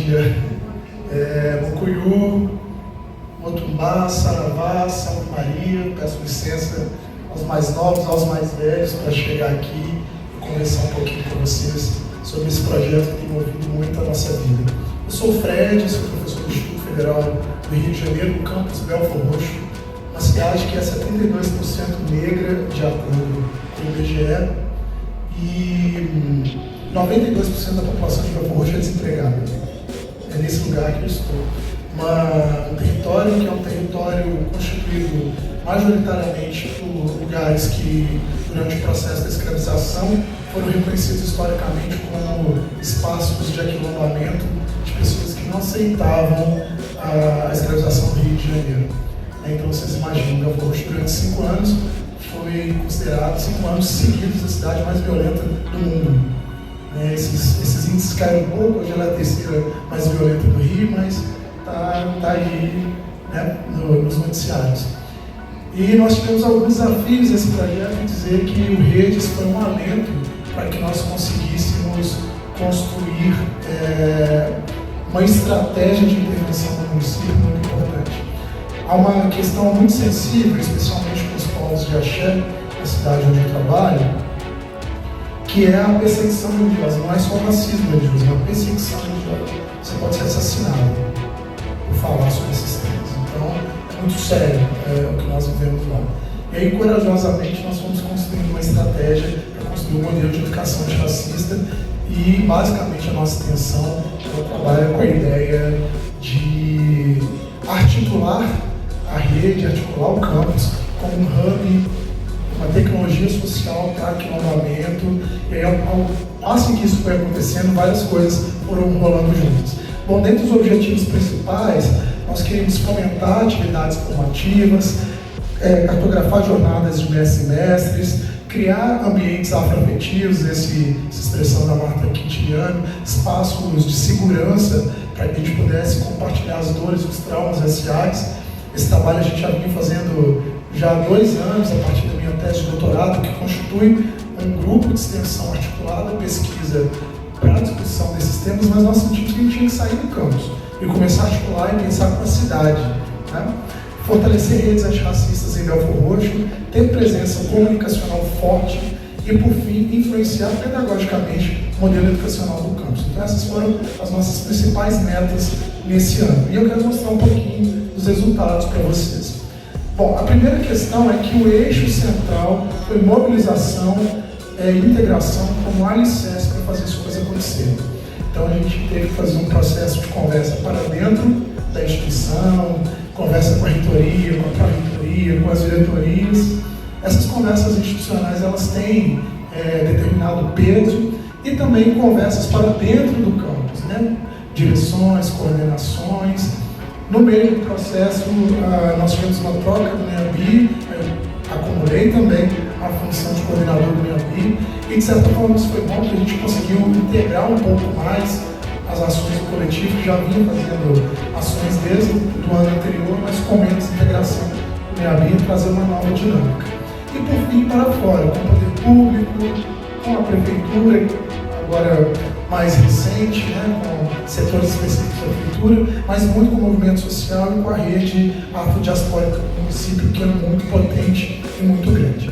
Caatinga, Mucuriú, Motumbá, Saravá, Santa Maria. Peço licença aos mais novos, aos mais velhos, para chegar aqui e conversar um pouquinho com vocês sobre esse projeto que tem movido muito a nossa vida. Eu sou o Fred, sou professor do Instituto Federal do Rio de Janeiro, no campus Belfor Roxo, uma cidade que é 72% negra, de acordo com o IBGE, e 92% da população de Belfor Roxo é desempregada. É nesse lugar que eu estou. Um território que é um território constituído majoritariamente por lugares que, durante o processo da escravização, foram reconhecidos historicamente como espaços de aquilombamento de pessoas que não aceitavam a escravização do Rio de Janeiro. Então vocês imaginam, Belfor Roxo durante 5 anos foi considerado 5 anos seguidos a cidade mais violenta do mundo. Esses índices caíram um pouco, hoje ela é a terceira mais violenta do Rio, mas está aí, né, nos noticiários. E nós tivemos alguns desafios nesse projeto, dizer que o Redes foi um alento para que nós conseguíssemos construir uma estratégia de intervenção no município muito importante. Há uma questão muito sensível, especialmente com os povos de Axé, na cidade onde eu trabalho, que é a perseguição religiosa. Não é só o racismo religioso, é uma perseguição religiosa. Você pode ser assassinado por falar sobre esses temas. Então, é muito sério o que nós vivemos lá. E aí, corajosamente, nós fomos construindo uma estratégia para construir um modelo de educação antirracista e, basicamente, a nossa intenção trabalha com a ideia de articular a rede, articular o campus como um hub, uma tecnologia social para aquilombamento. E aí, ao passo que isso foi acontecendo, várias coisas foram rolando juntas. Bom, dentre os objetivos principais, nós queremos fomentar atividades formativas, cartografar jornadas de mestres e mestres, criar ambientes afroafetivos, essa expressão da Marta Quintiliano, espaços de segurança para que a gente pudesse compartilhar as dores e os traumas raciais. Esse trabalho a gente já vinha fazendo já há 2 anos, a partir da minha tese de doutorado, que constitui um grupo de extensão articulada, pesquisa para a discussão desses temas, mas nós sentimos que a gente tinha que sair do campus e começar a articular e pensar com a cidade, né? Fortalecer redes antirracistas em Belfor Roxo, ter presença comunicacional forte e, por fim, influenciar pedagogicamente o modelo educacional do campus. Então essas foram as nossas principais metas nesse ano. E eu quero mostrar um pouquinho dos resultados para vocês. Bom, a primeira questão é que o eixo central foi mobilização e integração como alicerce para fazer as coisas acontecerem. Então a gente teve que fazer um processo de conversa para dentro da instituição, conversa com a reitoria, com a pró-reitoria, com as diretorias. Essas conversas institucionais, elas têm determinado peso, e também conversas para dentro do campus, né? Direções, coordenações. No meio do processo, nós tivemos uma troca do NEABI, eu acumulei também a função de coordenador do NEABI, e de certa forma isso foi bom, porque a gente conseguiu integrar um pouco mais as ações do coletivo, que já vinha fazendo ações desde o ano anterior, mas com menos integração do NEABI, e trazer uma nova dinâmica. E por fim, para fora, com o poder público, com a prefeitura, agora mais recente, né, com setores específicos da prefeitura, mas muito com o movimento social e com a rede afrodiaspórica do município, que é muito potente e muito grande.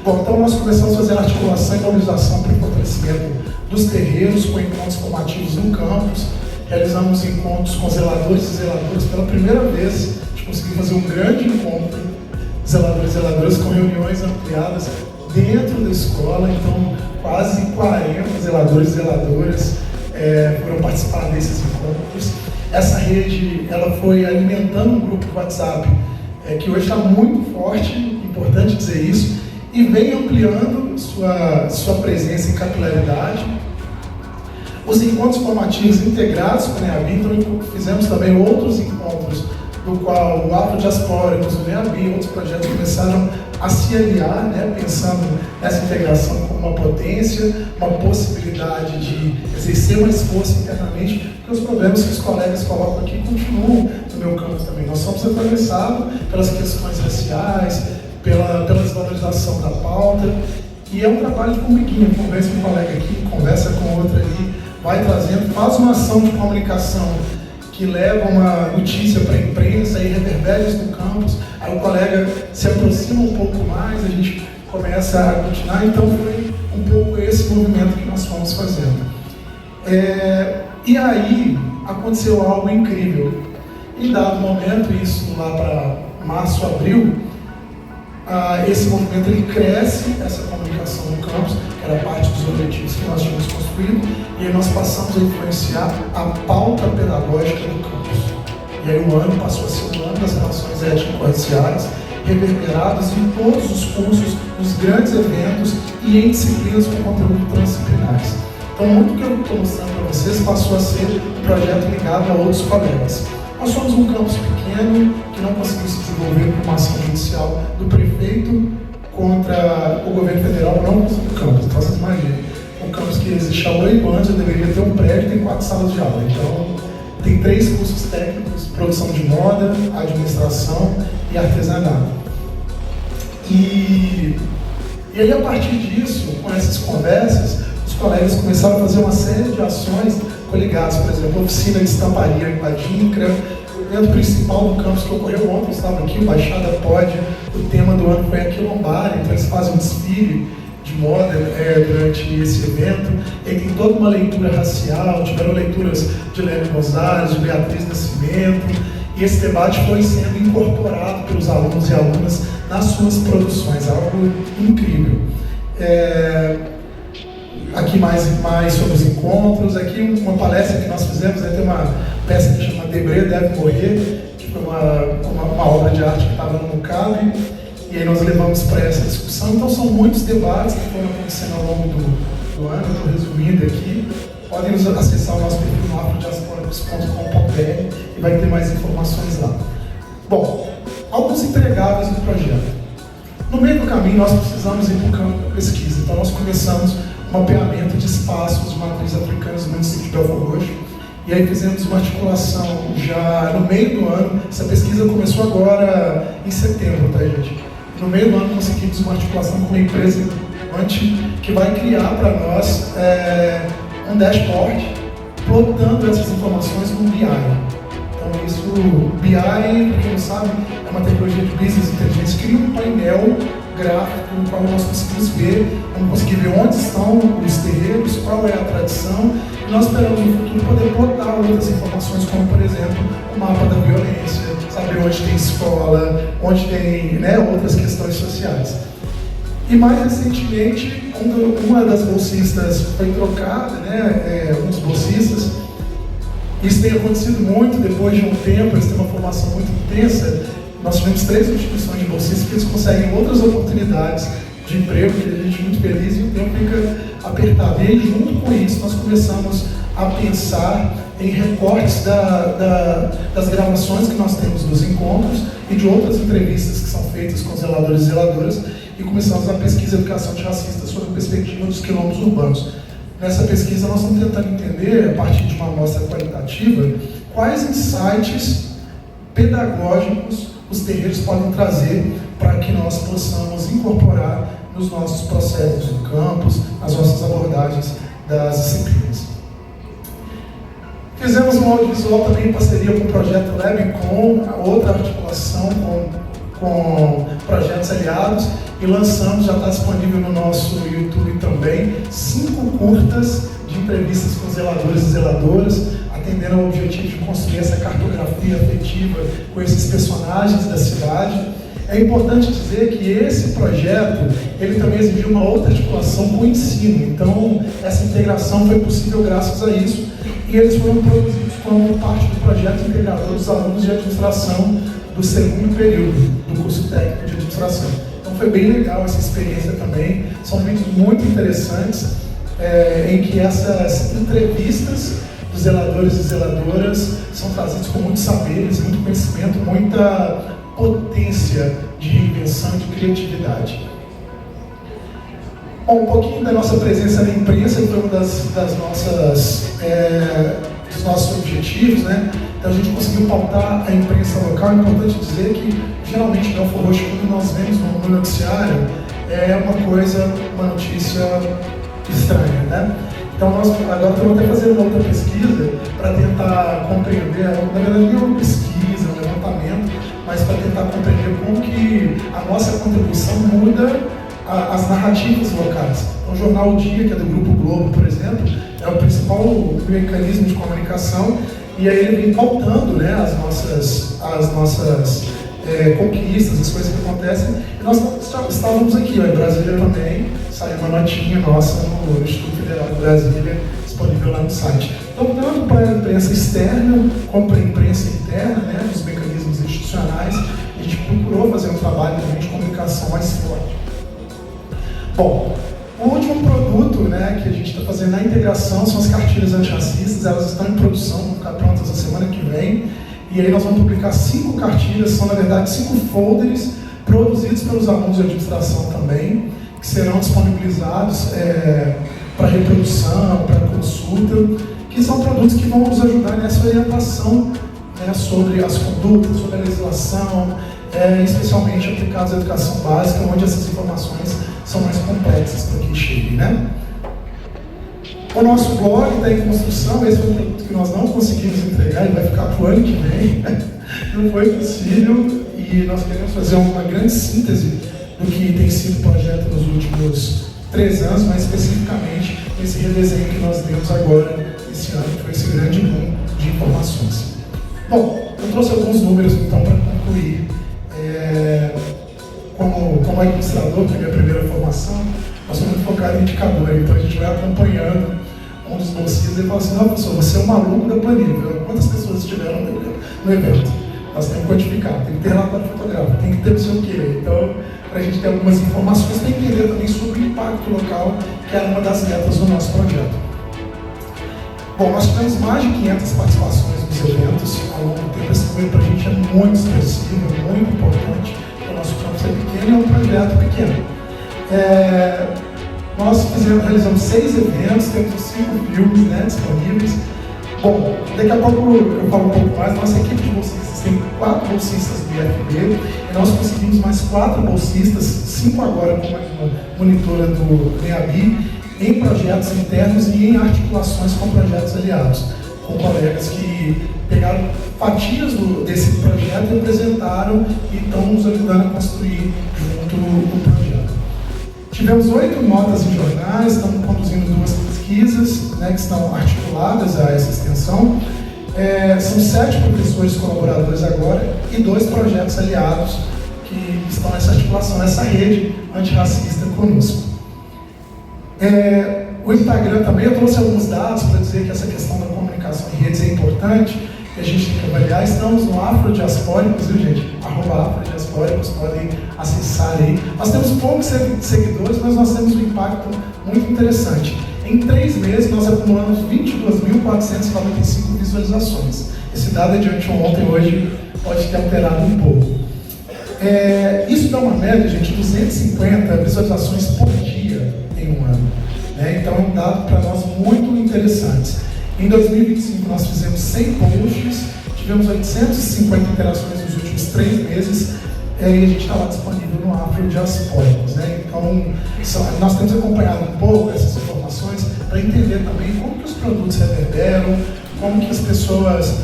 Bom, então nós começamos a fazer articulação e mobilização para o fortalecimento dos terreiros, com encontros formativos no campus. Realizamos encontros com zeladores e zeladoras. Pela primeira vez, a gente conseguiu fazer um grande encontro de zeladores e zeladoras com reuniões ampliadas dentro da escola. Então, quase 40 zeladores e zeladoras foram participar desses encontros. Essa rede, ela foi alimentando um grupo de WhatsApp que hoje está muito forte, importante dizer isso, e vem ampliando sua presença em capilaridade. Os encontros formativos integrados com o NEABI, então fizemos também outros encontros, do qual o Afrodiaspóricos, o NEABI e outros projetos começaram a se aliar, né, pensando nessa integração como uma potência, uma possibilidade de exercer mais força internamente, porque os problemas que os colegas colocam aqui continuam no meu campus também. Nós somos atravessados pelas questões raciais, pela desvalorização da pauta, e é um trabalho de formiguinha. Conversa com um colega aqui, conversa com outro ali, vai trazendo, faz uma ação de comunicação que leva uma notícia para a imprensa e reverbera isso no campus, aí o colega se aproxima um pouco mais, a gente começa a continuar, então foi um pouco esse movimento que nós fomos fazendo. E aí aconteceu algo incrível. Em dado momento, isso lá para março, abril, esse movimento ele cresce, essa comunicação no campus, que era parte dos objetivos que nós tínhamos construído, e aí nós passamos a influenciar a pauta pedagógica do campus. E aí o ano passou a ser o ano das relações étnico-raciais, reverberadas em todos os cursos, nos grandes eventos e em disciplinas com conteúdo transdisciplinares. Então, muito que eu estou mostrando para vocês passou a ser um projeto ligado a outros colegas. Nós somos um campus pequeno que não conseguiu se desenvolver por uma ação judicial do prefeito contra o governo federal, não contra o campus. Então, vocês imaginem, um campus que existe há 8 anos, eu deveria ter um prédio e tem 4 salas de aula. Então, tem 3 cursos técnicos: produção de moda, administração e artesanato. E aí, a partir disso, com essas conversas, os colegas começaram a fazer uma série de ações coligadas, por exemplo, a oficina de estamparia com a DINCRA, o evento principal do campus que ocorreu ontem, eu estava aqui, o Baixada Pode, o tema do ano foi a Quilombar, então eles fazem um desfile de moda durante esse evento, e tem toda uma leitura racial, tiveram leituras de Leme Rosário, de Beatriz Nascimento, e esse debate foi sendo incorporado pelos alunos e alunas nas suas produções, algo incrível. Aqui mais sobre os encontros, aqui uma palestra que nós fizemos, tem uma peça que chama Debré Deve Morrer, que foi uma obra de arte que estava no MUCAB, e aí nós levamos para essa discussão. Então são muitos debates que foram acontecendo ao longo do ano, eu estou resumindo aqui. Podem acessar o nosso perfil no afrodiasporicus.com.br e vai ter mais informações lá. Bom, alguns entregáveis do projeto. No meio do caminho nós precisamos ir para o campo da pesquisa, então nós começamos um mapeamento de espaços de matriz africanas no município de Belford Roxo, e aí fizemos uma articulação já no meio do ano. Essa pesquisa começou agora em setembro, tá, gente? No meio do ano conseguimos uma articulação com uma empresa que vai criar para nós um dashboard plotando essas informações no BI. Então isso, BI, para quem não sabe, é uma tecnologia de business intelligence, cria um painel gráfico no qual nós conseguimos ver onde estão os terreiros, qual é a tradição, e nós esperamos no futuro poder plotar outras informações, como por exemplo o mapa da violência, saber onde tem escola, onde tem outras questões sociais. E mais recentemente, uma das bolsistas foi trocada, um dos bolsistas. Isso tem acontecido muito depois de um tempo, eles têm uma formação muito intensa. Nós tivemos 3 instituições de bolsistas que eles conseguem outras oportunidades de emprego, que a gente é muito feliz, e o tempo fica apertado. E aí, junto com isso, nós começamos a pensar em recortes das gravações que nós temos dos encontros e de outras entrevistas que são feitas com zeladores e zeladoras, e começamos a pesquisa Educação Antirracista sob a perspectiva dos quilombos urbanos. Nessa pesquisa, nós estamos tentando entender, a partir de uma amostra qualitativa, quais insights pedagógicos os terreiros podem trazer para que nós possamos incorporar nos nossos processos do campus, nas nossas abordagens das disciplinas. Fizemos um audiovisual também em parceria com o Projeto Lab, com outra articulação com projetos aliados, e lançamos, já está disponível no nosso YouTube também, 5 curtas de entrevistas com zeladores e zeladoras, atendendo ao objetivo de construir essa cartografia afetiva com esses personagens da cidade. É importante dizer que esse projeto, ele também exigiu uma outra articulação com o ensino, então essa integração foi possível graças a isso, e eles foram produzidos como parte do projeto integrador dos alunos de administração do 2º período do curso técnico de administração. Então foi bem legal essa experiência também, são vídeos muito interessantes, em que essas entrevistas dos zeladores e zeladoras são trazidos com muitos saberes, muito conhecimento, muita potência de reinvenção e de criatividade. Bom, um pouquinho da nossa presença na imprensa, que foi um dos nossos objetivos, Então a gente conseguiu pautar a imprensa local. É importante dizer que, geralmente, Belford Roxo, quando nós vemos no noticiário, é uma notícia estranha, Então, nós agora estamos até fazendo uma outra pesquisa para tentar compreender, na verdade não é uma pesquisa, um levantamento, mas para tentar compreender como que a nossa contribuição muda as narrativas locais. Então, o jornal O Dia, que é do Grupo Globo, por exemplo, é o principal mecanismo de comunicação, e aí ele vem pautando, né, as nossas conquistas, as coisas que acontecem, e nós estávamos aqui, ó, em Brasília também, saiu uma notinha nossa no Instituto Federal de Brasília, disponível lá no site. Então, tanto para a imprensa externa, como para a imprensa interna, né, nos mecanismos institucionais, a gente procurou fazer um trabalho também de comunicação mais forte. Bom, o último produto, né, que a gente está fazendo na integração são as cartilhas antirracistas. Elas estão em produção, vão ficar prontas na semana que vem. E aí nós vamos publicar 5 cartilhas, são na verdade 5 folders produzidos pelos alunos de administração também, que serão disponibilizados para reprodução, para consulta, que são produtos que vão nos ajudar nessa orientação, né, sobre as condutas, sobre a legislação, especialmente aplicados à educação básica, onde essas informações são mais complexas para que chegue, né? O nosso blog está em construção. Esse foi um produto que nós não conseguimos entregar e vai ficar para o ano que vem. Não foi possível, e nós queremos fazer uma grande síntese do que tem sido o projeto nos últimos 3 anos, mas especificamente esse redesenho que nós demos agora, esse ano, que foi esse grande boom de informações. Bom, eu trouxe alguns números então para concluir. Como administrador, que é a minha primeira formação, nós somos muito focados em indicador, então a gente vai acompanhando um dos bolsistas e fala assim: não, professor, você é um maluco da planilha, quantas pessoas estiveram no evento? Nós temos que quantificar, tem que ter relatório fotográfico, tem que ter não sei o quê. Então, para a gente ter algumas informações, tem que entender também sobre o impacto local, que era uma das metas do nosso projeto. Bom, nós tivemos mais de 500 participações nos eventos ao longo do tempo. Esse número para a gente é muito expressivo, é muito importante. O nosso campus é pequeno e é um projeto pequeno. Nós realizamos 6 eventos, temos 5 filmes, né, disponíveis. Bom, daqui a pouco eu falo um pouco mais. Nossa equipe de bolsistas tem 4 bolsistas do IFB, e nós conseguimos mais 4 bolsistas, 5 agora com mais uma monitora do NEABI, em projetos internos e em articulações com projetos aliados, com colegas que pegaram fatias desse projeto e apresentaram e estão nos ajudando a construir junto o projeto. Tivemos 8 notas em jornais, estamos conduzindo 2 pesquisas, né, que estão articuladas a essa extensão. São 7 professores colaboradores agora e 2 projetos aliados que estão nessa articulação, nessa rede antirracista conosco. O Instagram também, eu trouxe alguns dados para dizer que essa questão da comunicação em redes é importante, que a gente tem que avaliar. Estamos no Afrodiaspóricos, viu, gente? @Afrodiaspóricos, podem acessar aí. Nós temos poucos seguidores, mas nós temos um impacto muito interessante. Em 3 meses, nós acumulamos 22.445 visualizações. Esse dado é de ontem, hoje pode ter alterado um pouco. Isso dá uma média, gente, de 250 visualizações por dia em um ano. Então é um dado para nós muito interessante. Em 2025 nós fizemos 100 posts, tivemos 850 interações nos últimos 3 meses, e a gente está lá disponível no Afrodiaspóricos, né? Então nós temos acompanhado um pouco essas informações para entender também como que os produtos reverberam, como que as pessoas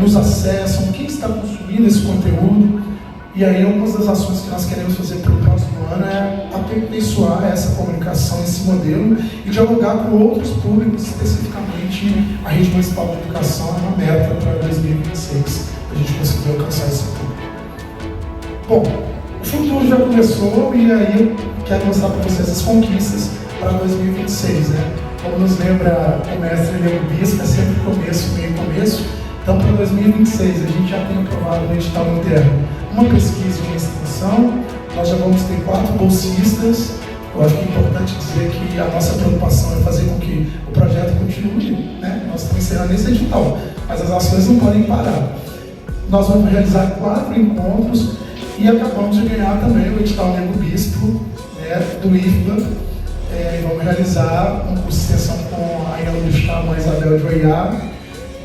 nos acessam, quem está consumindo esse conteúdo. E aí, algumas das ações que nós queremos fazer para o próximo ano é aperfeiçoar essa comunicação, esse modelo, e dialogar com outros públicos, especificamente a Rede Municipal de Educação é uma meta para 2026, para a gente conseguir alcançar esse público. Bom, o futuro já começou, e aí eu quero mostrar para vocês as conquistas para 2026, né? Como nos lembra o mestre Diego Bisca, sempre começo, meio começo. Então, para 2026, a gente já tem aprovado no edital interno uma pesquisa e uma extensão. Nós já vamos ter 4 bolsistas. Eu acho que é importante dizer que a nossa preocupação é fazer com que o projeto continue, né? Nós estamos encerrando esse edital, mas as ações não podem parar. Nós vamos realizar 4 encontros e acabamos de ganhar também o edital Nego Bispo, né, do IFBA. Vamos realizar um curso de extensão com a Ilha do Estado, a Isabel de Oiá,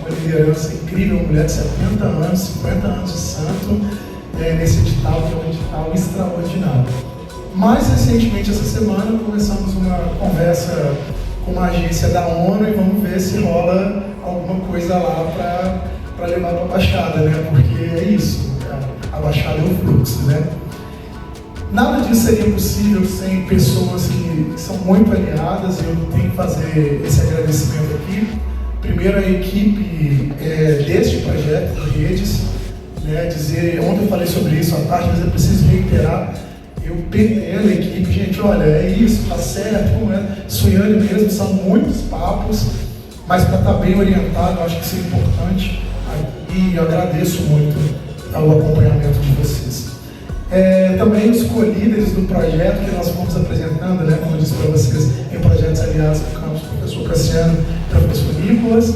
uma liderança incrível, uma mulher de 70 anos, 50 anos de santo, nesse edital, que é um edital extraordinário. Mais recentemente, essa semana, começamos uma conversa com uma agência da ONU e vamos ver se rola alguma coisa lá para levar para a Baixada, né? Porque é isso, a Baixada é o fluxo, né? Nada disso seria possível sem pessoas que são muito aliadas, e eu tenho que fazer esse agradecimento aqui. Primeiro, a equipe deste projeto de redes, né, ontem eu falei sobre isso à tarde, mas eu preciso reiterar, eu penei a equipe, gente, olha, é isso, tá certo, como é, Suiane mesmo, são muitos papos, mas para estar bem orientado, eu acho que isso é importante, e eu agradeço muito ao acompanhamento de vocês. Também os co-líderes do projeto que nós fomos apresentando, né, como eu disse para vocês, em projetos aliados no campus, professor Cassiano e professor Nicolas,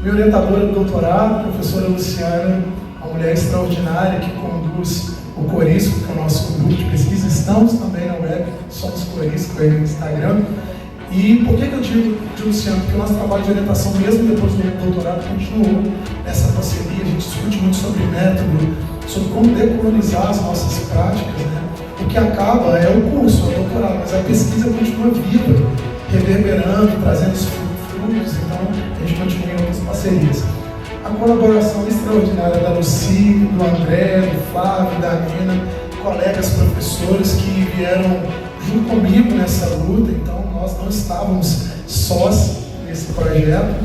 minha orientadora do doutorado, professora Luciana, uma mulher extraordinária que conduz o Corisco, que é o nosso grupo de pesquisa. Estamos também na web, somos Corisco aí no Instagram. E por que eu digo de Luciano? Porque o nosso trabalho de orientação, mesmo depois do doutorado, continuou nessa parceria. A gente discute muito sobre método, sobre como decolonizar as nossas práticas, né? O que acaba é o curso, é o doutorado, mas a pesquisa continua viva, reverberando, trazendo os frutos, então a gente continua em outras parcerias. A colaboração extraordinária da Luci, do André, do Flávio, da Nina, colegas professores que vieram junto comigo nessa luta, então nós não estávamos sós nesse projeto.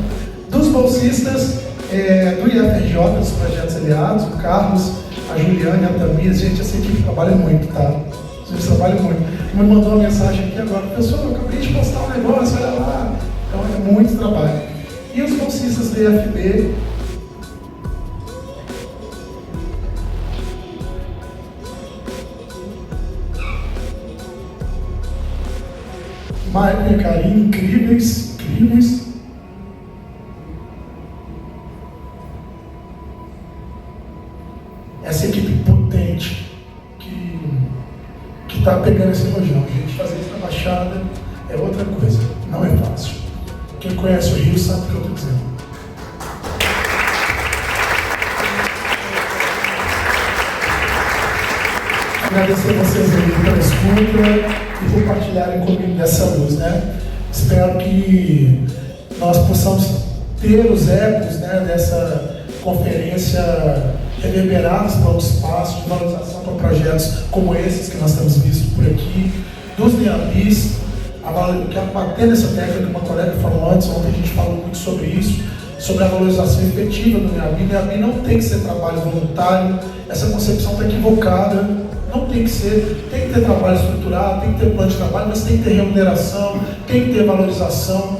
Dos bolsistas do IFRJ, dos projetos aliados, o Carlos, a Juliana e a Tamires, gente, essa equipe trabalha muito, tá? A gente trabalha muito. Me mandou uma mensagem aqui agora, pessoal, eu acabei de postar um negócio, olha lá. Então é muito trabalho. E os bolsistas do IFB, Maicon e Karine, incríveis. Essa equipe potente que está pegando esse rojão. A gente fazer isso na Baixada é outra coisa, não é fácil. Quem conhece o Rio sabe o que eu estou dizendo. Agradecer a vocês aí pela escuta e por partilharem comigo dessa luz, né? Espero que nós possamos ter os ecos, né, dessa conferência reverberados para outros espaços de valorização para projetos como esses que nós temos visto por aqui, dos NEABIs. Quero bater nessa tecla que uma colega falou antes, ontem a gente falou muito sobre isso, sobre a valorização efetiva do NEABI. NEABI não tem que ser trabalho voluntário, essa concepção está equivocada. Não tem que ser, tem que ter trabalho estruturado, tem que ter plano de trabalho, mas tem que ter remuneração, tem que ter valorização,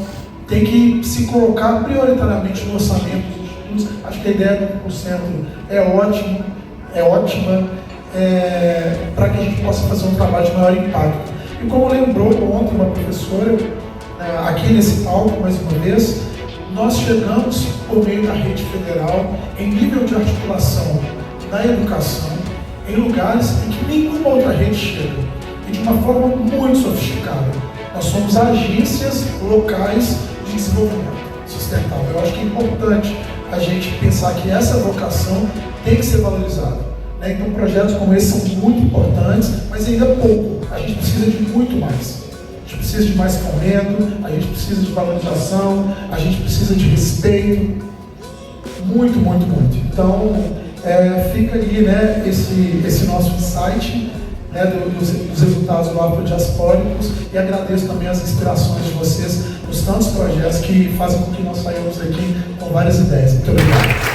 tem que se colocar prioritariamente no orçamento dos institutos. Acho que a ideia do 1% é ótima, para que a gente possa fazer um trabalho de maior impacto. E como lembrou ontem uma professora, aqui nesse palco, mais uma vez, nós chegamos por meio da rede federal em nível de articulação na educação, em lugares em que nenhuma outra rede chega, e de uma forma muito sofisticada. Nós somos agências locais de desenvolvimento sustentável. Eu acho que é importante a gente pensar que essa vocação tem que ser valorizada, né? Então projetos como esse são muito importantes, mas ainda pouco. A gente precisa de muito mais. A gente precisa de mais fomento, a gente precisa de valorização, a gente precisa de respeito. Muito, muito, muito. Então, fica aí, né, esse nosso insight, né, dos resultados do Afrodiaspóricos, e agradeço também as inspirações de vocês nos tantos projetos que fazem com que nós saímos aqui com várias ideias. Muito obrigado.